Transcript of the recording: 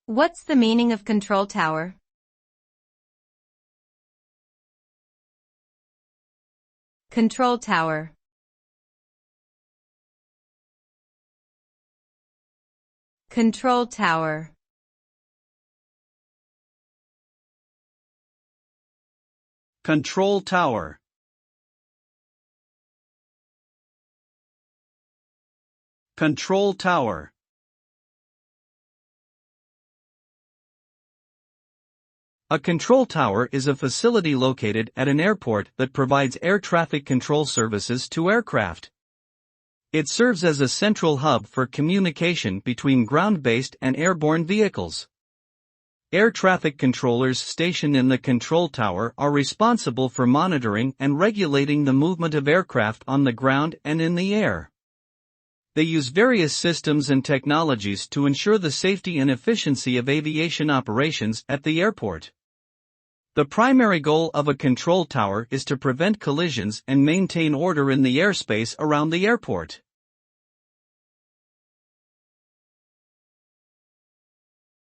What's the meaning of control tower? Control tower. Control tower. Control tower. Control tower. A control tower is a facility located at an airport that provides air traffic control services to aircraft. It serves as a central hub for communication between ground-based and airborne vehicles. Air traffic controllers stationed in the control tower are responsible for monitoring and regulating the movement of aircraft on the ground and in the air. They use various systems and technologies to ensure the safety and efficiency of aviation operations at the airport. The primary goal of a control tower is to prevent collisions and maintain order in the airspace around the airport.